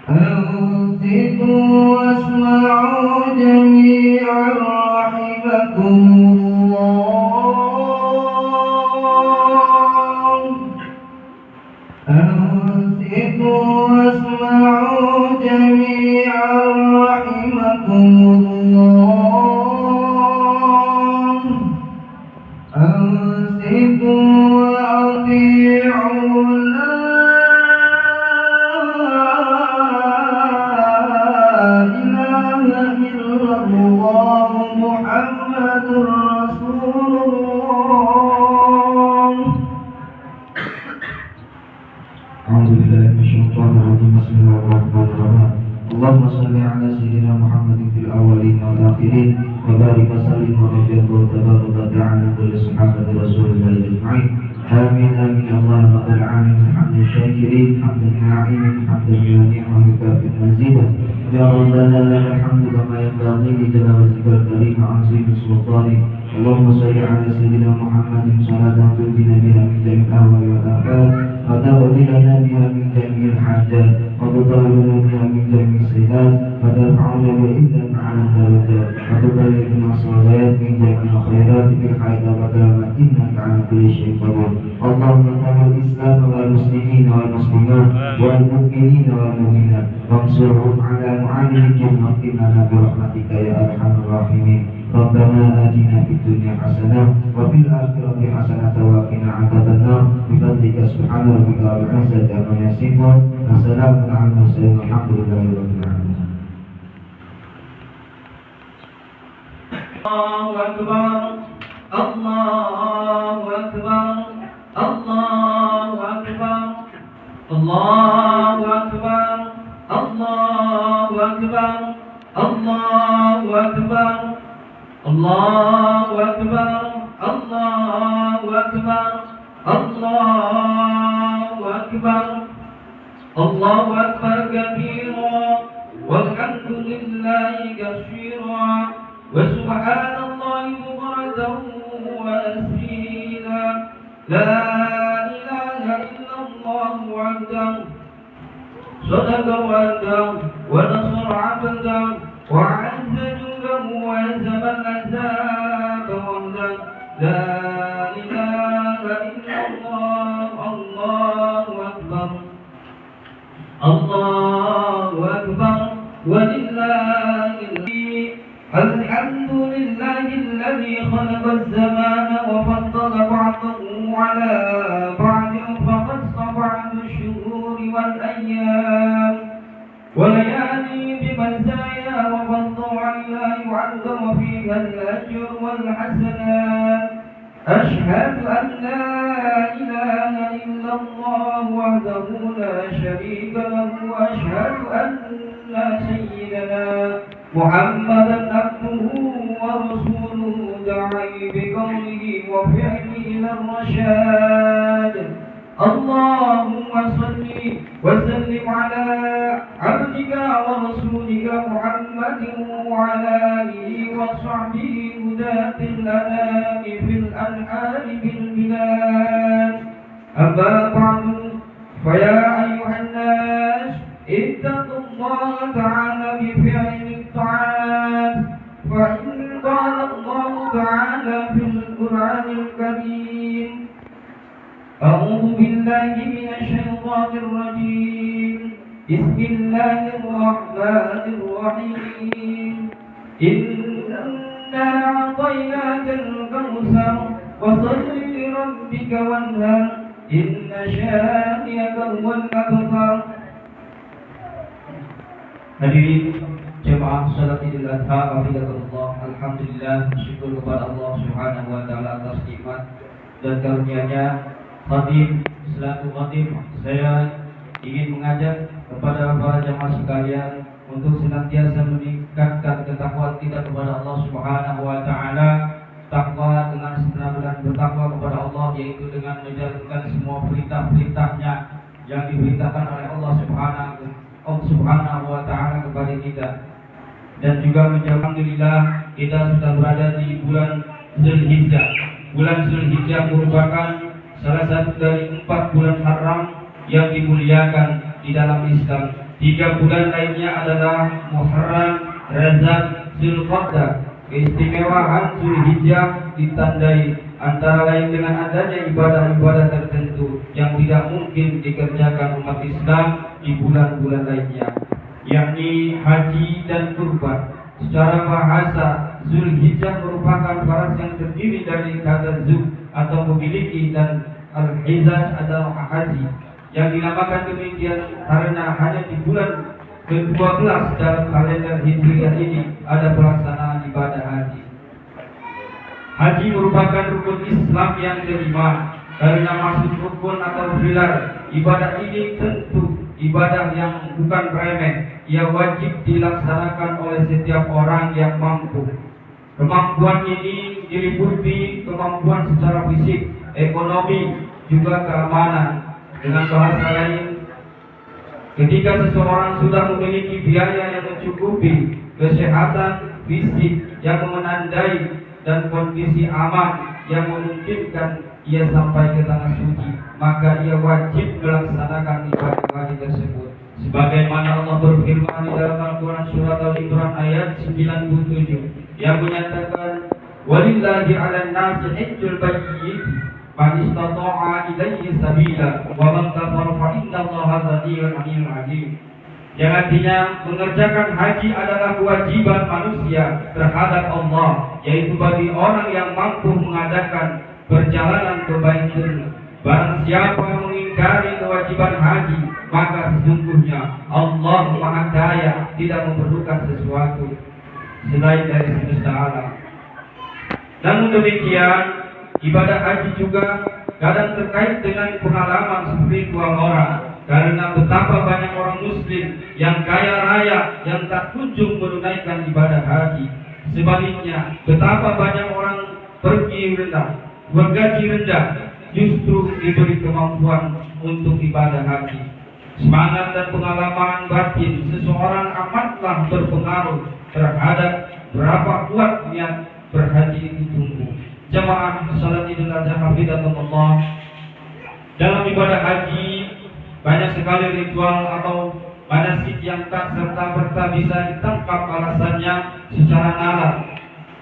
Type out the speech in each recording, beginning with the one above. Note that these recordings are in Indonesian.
أنصتوا واسمعوا جميعا رحمكم الله. أنصتوا واسمعوا جميعا رحمكم الله. أنصتوا وأطيعوا لا إله إلا الله محمد رسول الله. أعوذ بالله من الشيطان الرجيم. بسم الله الرحمن الرحيم. اللهم صل على سيدنا محمد في الأولين والآخرين وبارك وسلم ورضي الله تبارك وتعالى عن كل صحابة رسول الله أجمعين. آمين آمين يا الله رب العالمين. حمد الشاكرين حمد الناعمين حمد الجميع وكافٍ مزيدا. يا ربنا لك الحمد كما ينبغي لجلال وجهك الكريم وعظيم سلطانك. اللهم صل على سيدنا محمد صلاة تنجينا بها من جميع الأهوال والآفات وتغفر لنا بها من جميع الحاجات وتطهرنا بها من جميع السيئات وترفعنا بها على الدرجات وتبلغنا الصلوات من جميع الخيرات في الحياة والقيامة إنك على كل شيء قدير. اللهم انصر الإسلام والمسلمين والمسلمات والمؤمنين والمؤمنات وانصرهم على معاندهم واغفر لنا برحمتك يا أرحم الراحمين. ربنا آتنا في الدنيا حسنة وفي الآخرة حسنة وقنا عذاب النار بفضلك سبحان ربك رب العزة عما يصفون وسلام على المرسلين والحمد لله رب العالمين. الله أكبر الله أكبر الله أكبر الله أكبر الله أكبر الله أكبر الله أكبر الله أكبر الله أكبر الله أكبر كبيرا والحمد لله كثيرا وسبحان الله بكرة وأصيلا. لا إله إلا الله وحده صدق وحده ونصر عبده وعز جنده وهزم الأحزاب وحده. لا إله إلا الله. الله أكبر الله أكبر ولله الحمد لله الذي خلق الزمان وفضل بعضه على بعض فخص بعض الشهور والأيام وليالي بمزايا وفضل عليها يعظم فيها الأجر والحسنات. أشهد أن لا إله إلا الله وحده لا شريك له وأشهد أن سيدنا محمدا عبده ورسوله داعي بقوله وفعله إلى الرشاد. اللهم صل وسلم على عبدك ورسولك محمد وعلى آله وصحبه هداة الأنام في الأنحار بالبلاد. أما بعد فيا أيها الناس اتقوا الله تعالى بفعل الطاعات فإن قال الله تعالى في القرآن الكريم أعوذ بالله من الشيطان الرجيم بسم الله الرحمن الرحيم إنا أعطيناك الكوثر فصل لربك وانهر إن شانئك هو الأبتر. Hadirin jemaah salat Idul Adha Wafidahullah, alhamdulillah, syukur kepada Allah Subhanahu wa taala atas nikmat dan karunia-Nya. Khatib selaku khatib, saya ingin mengajak kepada para jemaah sekalian untuk senantiasa meningkatkan ketakwaan kita kepada Allah Subhanahu wa taala. Takwa dengan sebenar-benar bertakwa kepada Allah, yaitu dengan menjalankan semua perintah-perintahnya yang diberitakan oleh Allah Subhanahu wa taala kepada kita. Dan juga alhamdulillah kita sudah berada di bulan Zulhijjah. Bulan Zulhijjah merupakan salah satu dari 4 bulan haram yang dimuliakan di dalam Islam. 3 bulan lainnya adalah Muharram, Rajab, Zulqa'dah. Keistimewaan Zulhijjah ditandai antara lain dengan adanya ibadah-ibadah tertentu yang tidak mungkin dikerjakan umat Islam di bulan-bulan lainnya, yakni haji dan kurban. Secara bahasa, Zulhijjah merupakan faras yang terdiri dari kata zul atau memiliki dan al-hijjah adalah haji. Yang dinamakan demikian karena hanya di bulan ke-12 dalam kalender Hijriah ini ada pelaksanaan ibadah haji. Haji merupakan rukun Islam yang kelima. Karena masuk rukun atau pilar, ibadah ini tentu ibadah yang bukan remeh. Ia wajib dilaksanakan oleh setiap orang yang mampu. Kemampuan ini diliputi kemampuan secara fisik, ekonomi, juga keamanan. Dengan bahasa lain, ketika seseorang sudah memiliki biaya yang mencukupi, kesehatan fisik yang menandai, dan kondisi aman yang memungkinkan ia sampai ke tanah suci, maka ia wajib melaksanakan ibadah haji tersebut. Sebagaimana Allah berfirman di dalam Al-Quran surat Al-Imran ayat 97 yang menyatakan, walillahi 'alan nasi hajjul baiti man istata'a ilaihi sabila wa man kafara fa innallaha ghaniyyun 'anil 'alamin. Yang artinya mengerjakan haji adalah kewajiban manusia terhadap Allah, yaitu bagi orang yang mampu mengadakan perjalanan ke Baitul. Barang siapa yang mengingkari kewajiban haji, maka sesungguhnya Allah Maha Kaya, tidak memerlukan sesuatu selain dari semesta alam. Namun demikian, ibadah haji juga kadang terkait dengan pengalaman spiritual orang. Karena betapa banyak orang muslim yang kaya raya yang tak kunjung menunaikan ibadah haji. Sebaliknya, betapa banyak orang bergaji rendah justru diberi kemampuan untuk ibadah haji. Semangat dan pengalaman batin seseorang amatlah berpengaruh terhadap berapa kuat niat berhaji itu tumbuh. Jamaah salat Idul Adha hafizakumullah, dalam ibadah haji banyak sekali ritual atau manasik yang tak serta-merta bisa ditangkap alasannya secara nalar.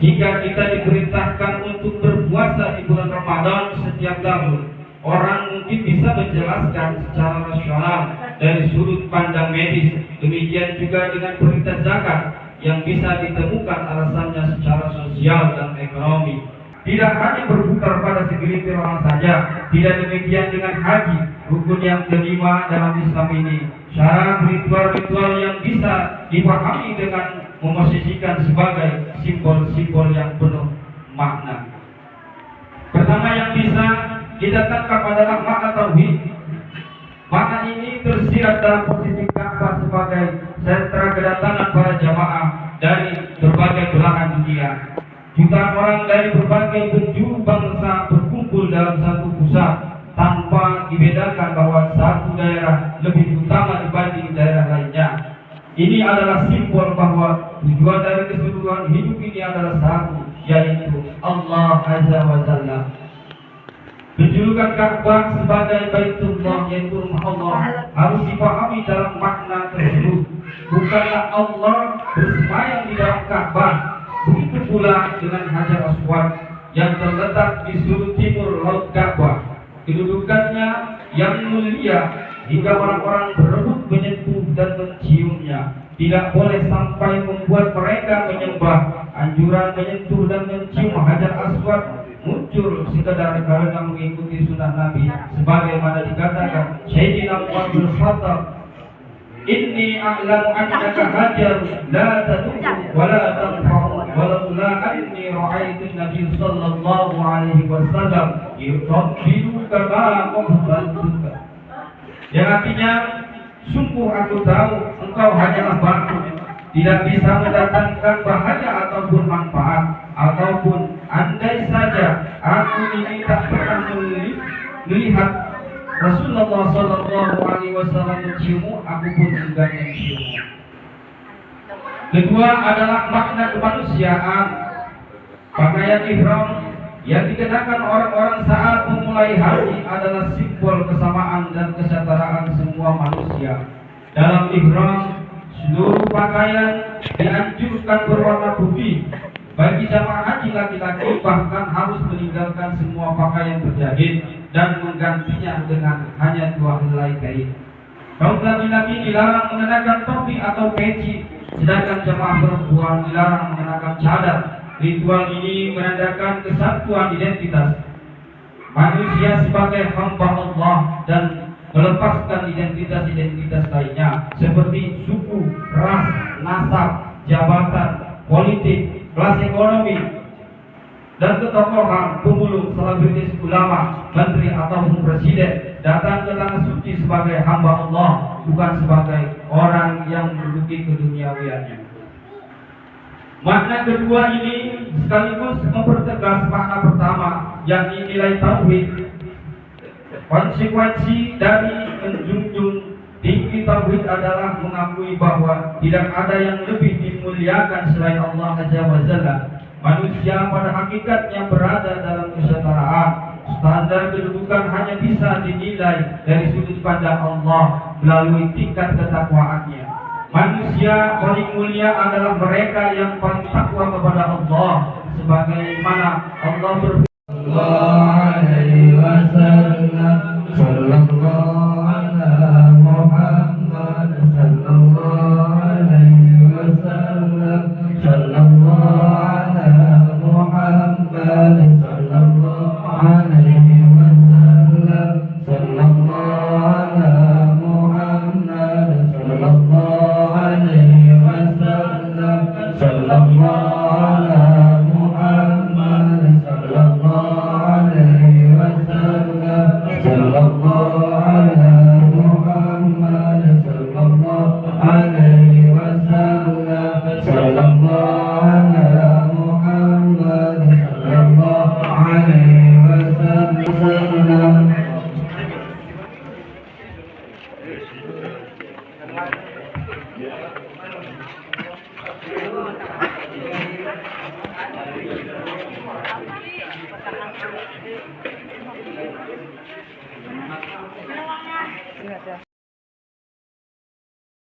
Jika kita diperintahkan untuk berpuasa di bulan Ramadan setiap tahun, orang mungkin bisa menjelaskan secara rasional dari sudut pandang medis. Demikian juga dengan perintah zakat yang bisa ditemukan alasannya secara sosial dan ekonomi. Tidak hanya berputar pada segelintir orang saja. Tidak demikian dengan haji, rukun yang kelima dalam Islam ini. Syarat ritual-ritual yang bisa dipahami dengan memosisikan sebagai simbol-simbol yang penuh makna. Pertama yang bisa kita tangkap adalah makna tauhid. Makna ini tersirat dalam posisi Ka'bah sebagai sentra kedatangan para jamaah dari berbagai belahan dunia. Jutaan orang dari berbagai penjuru bangsa berkumpul dalam satu pusat tanpa dibedakan bahwa satu daerah lebih utama dibanding daerah lainnya. Ini adalah simbol bahwa tujuan dari keseluruhan hidup ini adalah satu, yaitu Allah Azza wa Jalla. Penjulukan Ka'bah sebagai Baitullah, yaitu rumah Allah, harus dipahami dalam makna tersebut. Bukanlah Allah bersemayam di dalam Ka'bah. Begitu pula dengan Hajar Aswad yang terletak di sudut timur laut Ka'bah. Kedudukannya yang mulia hingga orang-orang berebut menyentuh dan menciumnya. Tidak boleh sampai membuat mereka menyembah. Anjuran menyentuh dan mencium Hajar Aswad muncul sekedar karena mengikuti sunnah Nabi, sebagaimana dikatakan Sayyidina Umar bin Khattab, inni a'lamu annaka hajar la tadur wa la tanfa'u walaula anni ra'aitu Nabi sallallahu alaihi wasallam yuqabbilu kama qabbaltuka. Yang artinya, sungguh aku tahu engkau hanyalah batu, tidak bisa mendatangkan bahaya ataupun manfaat. Ataupun andai saja aku ini tak pernah melihat Rasulullah sallallahu alaihi wasallam menciummu, aku pun enggan menciummu. Kedua adalah makna kemanusiaan. Pakaian ihram yang dikenakan orang-orang saat memulai haji adalah simbol kesamaan dan kesetaraan semua manusia. Dalam ihram, seluruh pakaian dianjurkan berwarna putih. Bagi jamaah haji laki-laki bahkan harus meninggalkan semua pakaian berjahit dan menggantinya dengan hanya 2 helai kain. Kaum laki-laki dilarang mengenakan topi atau peci, sedangkan jamaah perempuan dilarang mengenakan cadar. Ritual ini menandakan kesatuan identitas manusia sebagai hamba Allah dan melepaskan identitas-identitas lainnya seperti suku, ras, nasab, jabatan, politik, kelas ekonomi, dan ketokohan, pemulung, selebritis, ulama, menteri ataupun presiden datang ke tanah suci sebagai hamba Allah, bukan sebagai orang yang menduduki keduniawiannya. Makna kedua ini sekaligus mempertegas makna pertama, yakni nilai tauhid. Konsekuensi dari menjunjung tinggi tauhid adalah mengakui bahwa tidak ada yang lebih dimuliakan selain Allah Azza wa Jalla. Manusia pada hakikatnya berada dalam kesetaraan. Standar kedudukan hanya bisa dinilai dari sudut pandang Allah melalui tingkat ketakwaannya. Manusia paling mulia adalah mereka yang paling takwa kepada Allah, sebagaimana Allah berfirman,